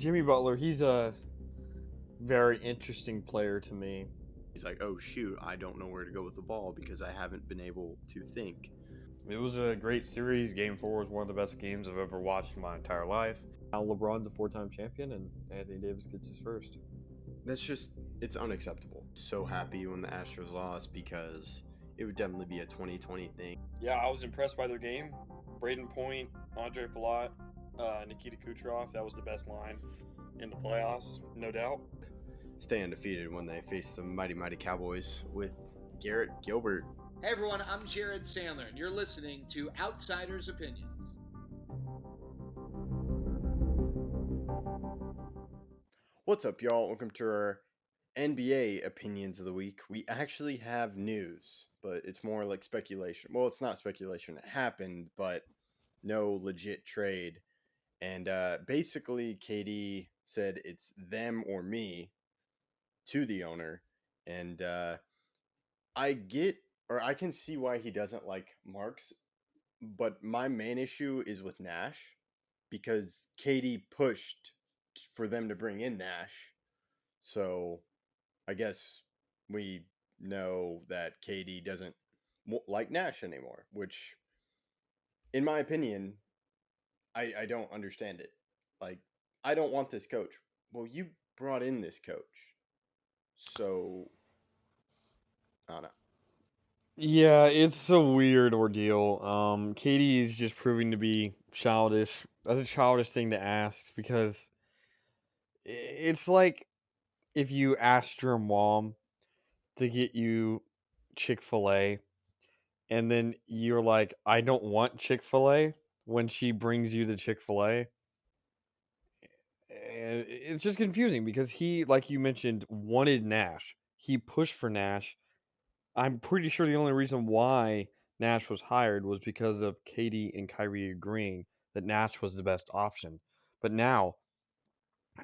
Jimmy Butler, he's a very interesting player to me. He's like, oh shoot, I don't know where to go with the ball because I haven't been able to think. It was a great series. Game 4 was one of the best games I've ever watched in my entire life. Now LeBron's a four-time champion, and Anthony Davis gets his first. It's unacceptable. So happy when the Astros lost because it would definitely be a 2020 thing. Yeah, I was impressed by their game. Braden Point, Andre Palat, Nikita Kucherov. That was the best line in the playoffs, no doubt. Stay undefeated when they face the mighty Cowboys with Garrett Gilbert. Hey everyone, I'm Jared Sandler, and you're listening to Outsiders Opinions. What's up, y'all? Welcome to our NBA Opinions of the Week. We actually have news, but it's more like speculation. Well, it's not speculation. It happened, but no legit trade. And basically, KD said it's them or me to the owner. And I can see why he doesn't like Marks, but my main issue is with Nash because KD pushed for them to bring in Nash. So I guess we know that KD doesn't like Nash anymore, which, in my opinion, I don't understand it. Like, I don't want this coach. Well, you brought in this coach. So, I don't know. Yeah, it's a weird ordeal. Katie is just proving to be childish. That's a childish thing to ask because it's like if you asked your mom to get you Chick-fil-A and then you're like, I don't want Chick-fil-A when she brings you the Chick-fil-A. And it's just confusing because he, like you mentioned, wanted Nash. He pushed for Nash. I'm pretty sure the only reason why Nash was hired was because of Katie and Kyrie agreeing that Nash was the best option. But now,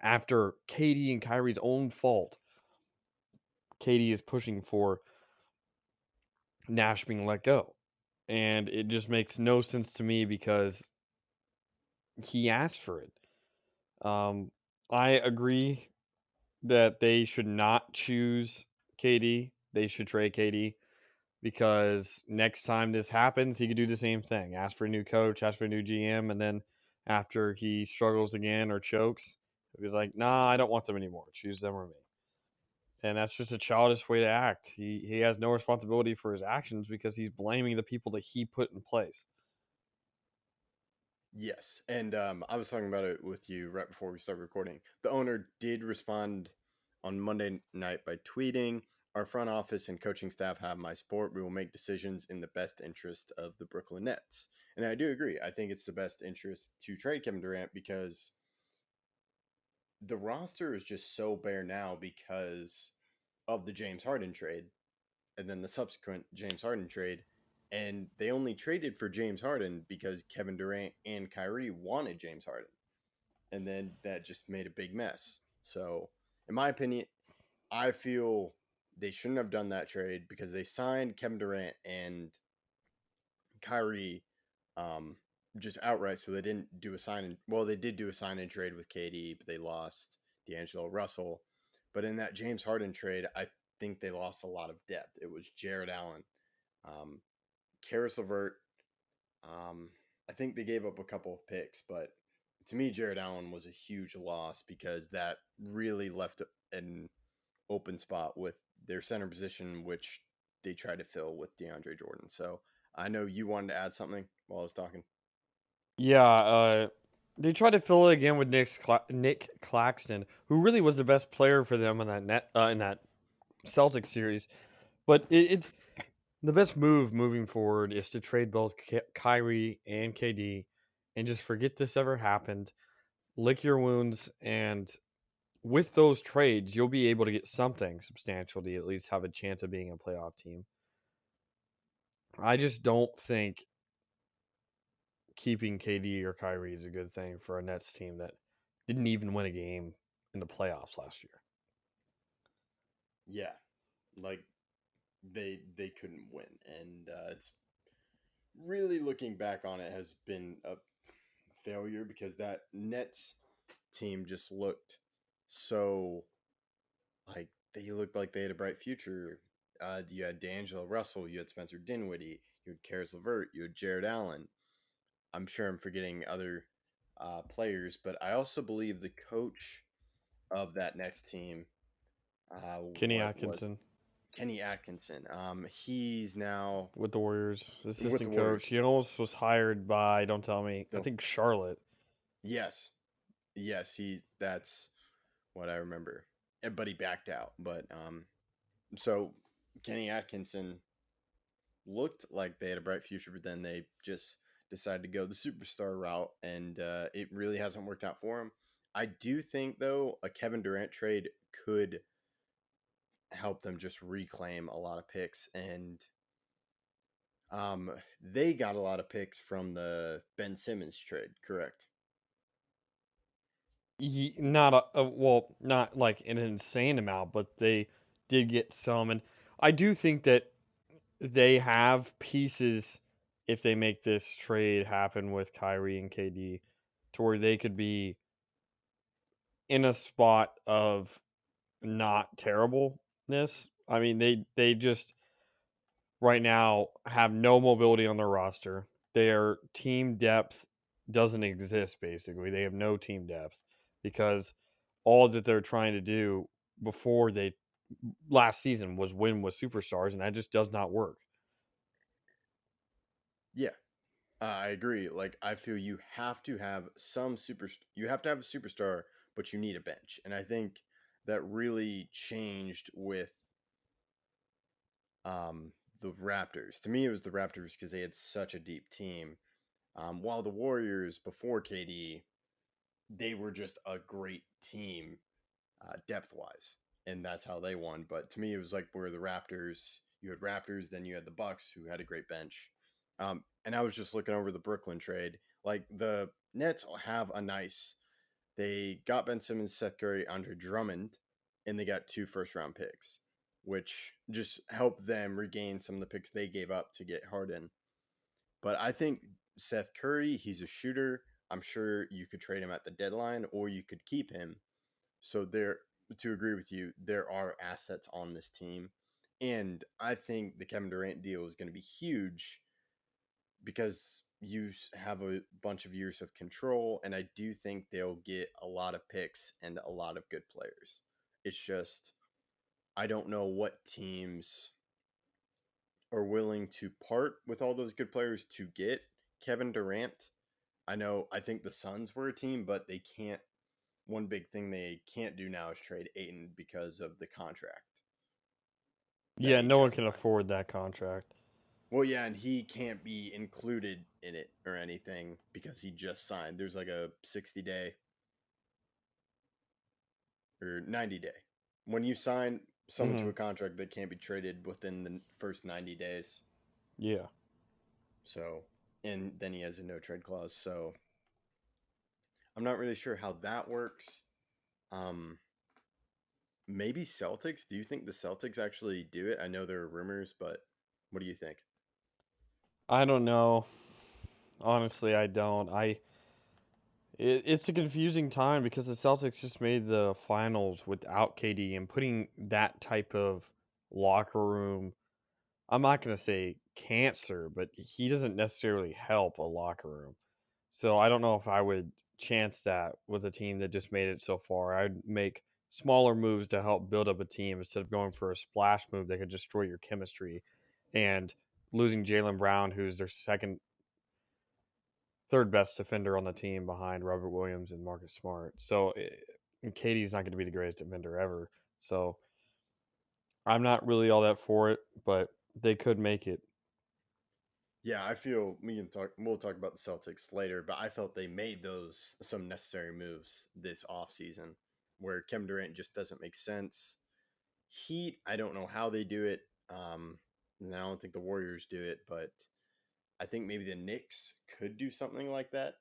after Katie and Kyrie's own fault, Katie is pushing for Nash being let go. And it just makes no sense to me because he asked for it. Um, I agree that they should not choose KD. They should trade KD because next time this happens, he could do the same thing. Ask for a new coach, ask for a new GM, and then after he struggles again or chokes, he's like, "Nah, I don't want them anymore. Choose them or me." And that's just a childish way to act. He has no responsibility for his actions because he's blaming the people that he put in place. Yes, and I was talking about it with you right before we started recording. The owner did respond on Monday night by tweeting, "Our front office and coaching staff have my support. We will make decisions in the best interest of the Brooklyn Nets." And I do agree. I think it's the best interest to trade Kevin Durant because the roster is just so bare now because of the James Harden trade and then the subsequent James Harden trade. And they only traded for James Harden because Kevin Durant and Kyrie wanted James Harden. And then that just made a big mess. So, in my opinion, I feel they shouldn't have done that trade because they signed Kevin Durant and Kyrie just outright. So they didn't do a sign in. Well, they did do a sign in trade with KD, but they lost D'Angelo Russell. But in that James Harden trade, I think they lost a lot of depth. It was Jared Allen, um, Karis LeVert. I think they gave up a couple of picks, but to me, Jared Allen was a huge loss because that really left an open spot with their center position, which they tried to fill with DeAndre Jordan. So I know you wanted to add something while I was talking. Yeah, they tried to fill it again with Nick Claxton, who really was the best player for them in that Celtics series. But the best move moving forward is to trade both Kyrie and KD and just forget this ever happened. Lick your wounds, and with those trades, you'll be able to get something substantial to at least have a chance of being a playoff team. I just don't think keeping KD or Kyrie is a good thing for a Nets team that didn't even win a game in the playoffs last year. Yeah, like they couldn't win, and it's really looking back on it has been a failure because that Nets team just looked so like they looked like they had a bright future. You had D'Angelo Russell, you had Spencer Dinwiddie, you had Karis LeVert, you had Jared Allen. I'm sure I'm forgetting other players, but I also believe the coach of that next team, Kenny what was Atkinson Kenny Atkinson. He's now with the Warriors, with assistant the Warriors. coach. He almost was hired by, don't tell me, I No, think Charlotte. yes, yes, that's what I remember. But he backed out. But so Kenny Atkinson looked like they had a bright future, but then they just decided to go the superstar route, and it really hasn't worked out for him. I do think though a Kevin Durant trade could help them just reclaim a lot of picks, and they got a lot of picks from the Ben Simmons trade, correct? Well, not like an insane amount, but they did get some, and I do think that they have pieces if they make this trade happen with Kyrie and KD, to where they could be in a spot of not terribleness. I mean, they just right now have no mobility on their roster. Their team depth doesn't exist basically. They have no team depth because all that they're trying to do before they last season was win with superstars, and that just does not work. Yeah, I agree. Like I feel you have to have some super. You have to have a superstar, but you need a bench, and I think that really changed with um, the Raptors. To me, it was the Raptors because they had such a deep team. While the Warriors before KD, they were just a great team depth wise, and that's how they won. But to me, it was like where the Raptors. You had Raptors, then you had the Bucks, who had a great bench. And I was just looking over the Brooklyn trade. Like the Nets have a nice. They got Ben Simmons, Seth Curry, Andre Drummond, and they got 2 first-round picks, which just helped them regain some of the picks they gave up to get Harden. But I think Seth Curry, he's a shooter. I'm sure you could trade him at the deadline, or you could keep him. So there, to agree with you, there are assets on this team, and I think the Kevin Durant deal is going to be huge because you have a bunch of years of control, and I do think they'll get a lot of picks and a lot of good players. It's just I don't know what teams are willing to part with all those good players to get Kevin Durant. I think the Suns were a team, but they can't. One big thing they can't do now is trade Ayton because of the contract that Yeah, he no one just can signed. afford that contract. Well, yeah, and he can't be included in it or anything because he just signed. There's like a 60-day or 90-day. When you sign someone to Hmm. a contract that can't be traded within the first 90 days. Yeah. So, and then he has a no trade clause. So, I'm not really sure how that works. Um, maybe Celtics. Do you think the Celtics actually do it? I know there are rumors, but what do you think? I don't know. Honestly, I don't. It's a confusing time because the Celtics just made the finals without KD, and putting that type of locker room, I'm not going to say cancer, but he doesn't necessarily help a locker room. So I don't know if I would chance that with a team that just made it so far. I'd make smaller moves to help build up a team instead of going for a splash move that could destroy your chemistry and losing Jalen Brown, who's their third best defender on the team behind Robert Williams and Marcus Smart. So and KD's not going to be the greatest defender ever. So I'm not really all that for it, but they could make it. Yeah, I feel we can talk. We'll talk about the Celtics later, but I felt they made those some necessary moves this offseason where Kevin Durant just doesn't make sense. Heat, I don't know how they do it. And I don't think the Warriors do it, but I think maybe the Knicks could do something like that.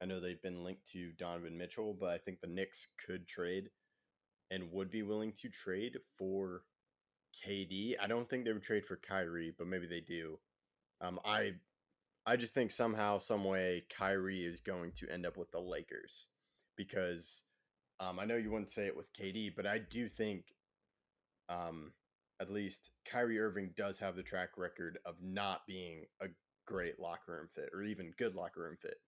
I know they've been linked to Donovan Mitchell, but I think the Knicks could trade and would be willing to trade for KD. I don't think they would trade for Kyrie, but maybe they do. Um, I I just think somehow, some way, Kyrie is going to end up with the Lakers because I know you wouldn't say it with KD, but I do think at least Kyrie Irving does have the track record of not being a great locker room fit or even good locker room fit.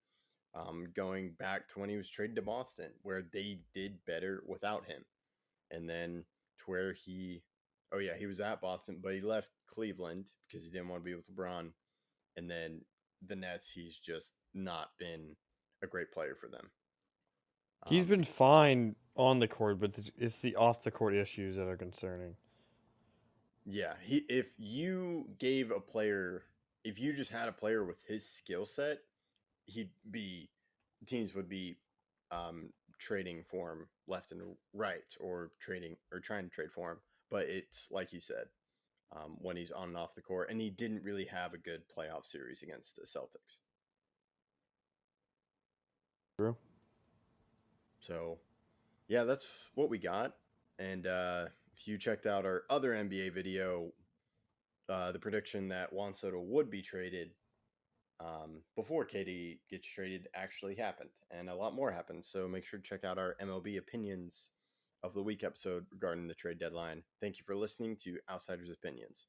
Going back to when he was traded to Boston, where they did better without him. And then to where he was at Boston, but he left Cleveland because he didn't want to be with LeBron. And then the Nets, he's just not been a great player for them. He's been fine on the court, but it's the off the court issues that are concerning. Yeah, if you just had a player with his skill set, teams would be trading for him left and right, or trying to trade for him. But it's like you said, when he's on and off the court, and he didn't really have a good playoff series against the Celtics. True. So, yeah, that's what we got. And if you checked out our other NBA video, the prediction that Juan Soto would be traded before KD gets traded actually happened, and a lot more happened. So make sure to check out our MLB Opinions of the Week episode regarding the trade deadline. Thank you for listening to Outsiders Opinions.